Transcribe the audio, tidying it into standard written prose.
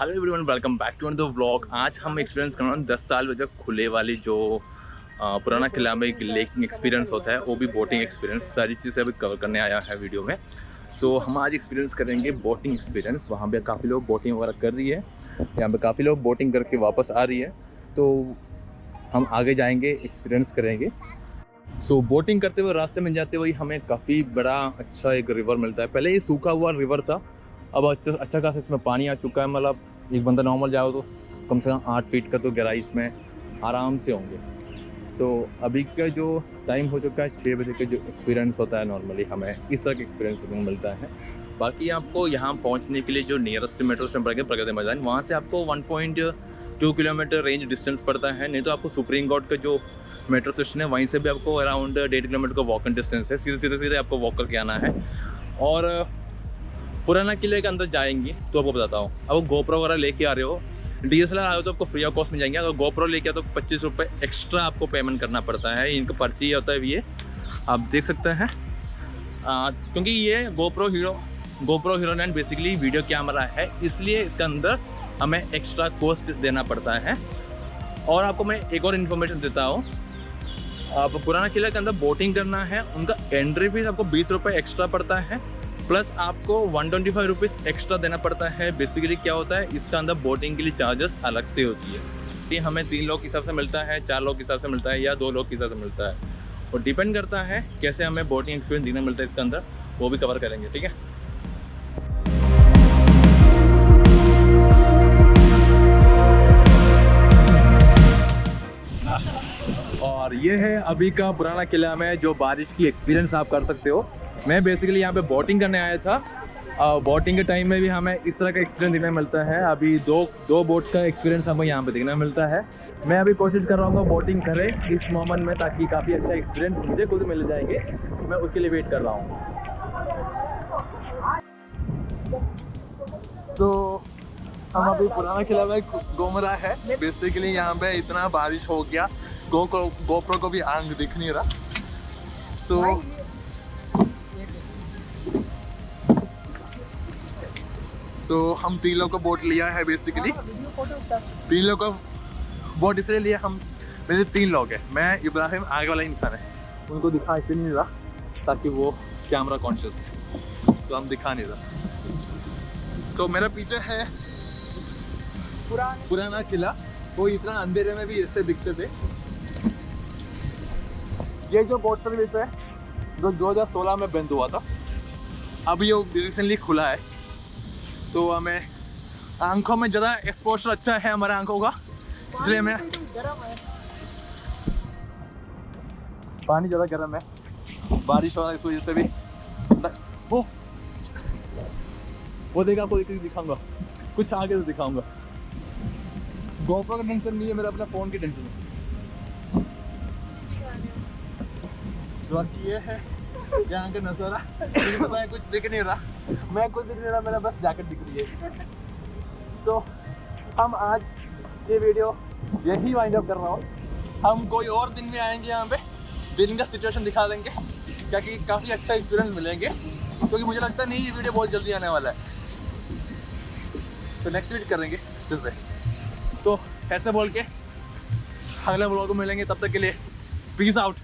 Hello everyone, welcome back to the vlog. आज हम experience कर रहे हैं 10 साल जो खुले वाली जो पुराना किला में एक लेकिंग एक्सपीरियंस होता है, वो भी बोटिंग एक्सपीरियंस। सारी चीज़ें अभी कवर करने आया है वीडियो में। सो हम आज एक्सपीरियंस करेंगे बोटिंग एक्सपीरियंस। वहाँ पे काफ़ी लोग बोटिंग वगैरह कर रही है, यहाँ पे काफ़ी लोग बोटिंग करके वापस आ रही है। तो हम आगे जाएंगे, एक्सपीरियंस करेंगे। सो बोटिंग करते हुए रास्ते में जाते हुए हमें काफ़ी बड़ा अच्छा एक रिवर मिलता है। पहले ये सूखा हुआ रिवर था, अब अच्छा खासा इसमें पानी आ चुका है। मतलब एक बंदा नॉर्मल जाओ तो कम से कम 8 फीट का तो गहराई इसमें आराम से होंगे। सो अभी का जो टाइम हो चुका है 6 बजे का, जो एक्सपीरियंस होता है नॉर्मली हमें इस तरह का एक्सपीरियंस देखने को मिलता है। बाकी आपको यहाँ पहुँचने के लिए जो नियरेस्ट मेट्रो स्टेशन पड़ेगा प्रगति मैदान, वहाँ से आपको 1.2 किलोमीटर रेंज डिस्टेंस पड़ता है। नहीं तो आपको सुप्रीम कोर्ट का जो मेट्रो स्टेशन है वहीं से भी आपको अराउंड 1.5 किलोमीटर का वॉक डिस्टेंस है। सीधे आपको वॉक करके आना है। और पुराना किले के अंदर जाएंगे तो आपको बताता हूँ, अब गोप्रो वगैरह लेके आ रहे हो, DSLR आए हो तो आपको फ्री ऑफ कॉस्ट में जाएंगे। अगर गोप्रो लेके आओ तो 25 रुपये एक्स्ट्रा आपको पेमेंट करना पड़ता है। इनका पर्ची होता है, ये आप देख सकते हैं। क्योंकि ये GoPro hero 9 basically video camera है, इसलिए इसके अंदर हमें एक्स्ट्रा कॉस्ट देना पड़ता है। और आपको मैं एक और इन्फॉर्मेशन देता हूँ, आप पुराना किला के अंदर बोटिंग करना है, उनका एंट्री फीस आपको 20 रुपये एक्स्ट्रा पड़ता है, प्लस आपको 125 रुपीज़ एक्स्ट्रा देना पड़ता है। बेसिकली क्या होता है, इसका अंदर बोटिंग के लिए चार्जेस अलग से होती है। ये हमें 3 लोग के हिसाब से मिलता है, 4 लोग के हिसाब से मिलता है, या 2 लोग के हिसाब से मिलता है। और डिपेंड करता है कैसे हमें बोटिंग एक्सपीरियंस देना मिलता है इसके अंदर, वो भी कवर करेंगे, ठीक है। और ये है अभी का पुराना किला में जो बारिश की एक्सपीरियंस आप कर सकते हो। मैं बेसिकली यहाँ पे बोटिंग करने आया था। बोटिंग के टाइम में भी हमें इस तरह का एक्सपीरियंस देखने मिलता है। अभी दो बोट का एक्सपीरियंस हमें यहाँ पे देखने मिलता है। मैं अभी कोशिश कर रहा हूँ बोटिंग करें इस मोमेंट में, ताकि काफ़ी अच्छा एक्सपीरियंस मुझे खुद मिल जाएंगे। मैं उसके लिए वेट कर रहा हूँ। तो हम अभी पुराना किला में घूम रहा है। बेसिकली यहाँ पे इतना बारिश हो गया, गोप्रो को भी आंख दिख नहीं रहा। सो हम 3 लोग का बोट लिया है। बेसिकली 3 लोग का बोट इसलिए लिया, हम मेरे 3 लोग हैं। मैं, इब्राहिम, आगे वाला इंसान है, उनको दिखा इसलिए नहीं रहा ताकि वो कैमरा कॉन्शियस है, तो हम दिखा नहीं रहा। सो मेरा पीछे है पुराना किला। वो इतना अंधेरे में भी ऐसे दिखते थे। ये जो बोट सर्विस है जो 2016 में बंद हुआ था, अभी ये रिसेंटली खुला है। तो हमें आंखों में ज़्यादा एक्सपोजर अच्छा है हमारे आंखों का, इसलिए मैं, पानी ज़्यादा गर्म है, बारिश हो रहा है, इस वजह से भी। वो देखा, आपको दिखाऊंगा, कुछ आगे तो दिखाऊंगा। गोप्रो का टेंशन नहीं है, मेरा अपना फ़ोन की टेंशन है। बाकी ये है यहाँ का नज़ारा। मुझे पता है कुछ दिख नहीं रहा, मैं कुछ दिख नहीं रहा, मेरा बस जैकेट दिख रही है। तो हम आज ये वीडियो यही वाइंड अप कर रहा हूँ। हम कोई और दिन में आएंगे, यहाँ पे दिन का सिचुएशन दिखा देंगे, ताकि काफ़ी अच्छा एक्सपीरियंस मिलेंगे। क्योंकि मुझे लगता नहीं ये वीडियो बहुत जल्दी आने वाला है, तो नेक्स्ट वीडियो करेंगे फिर से। तो ऐसे बोल के अगले व्लॉग में मिलेंगे, तब तक के लिए पीस आउट।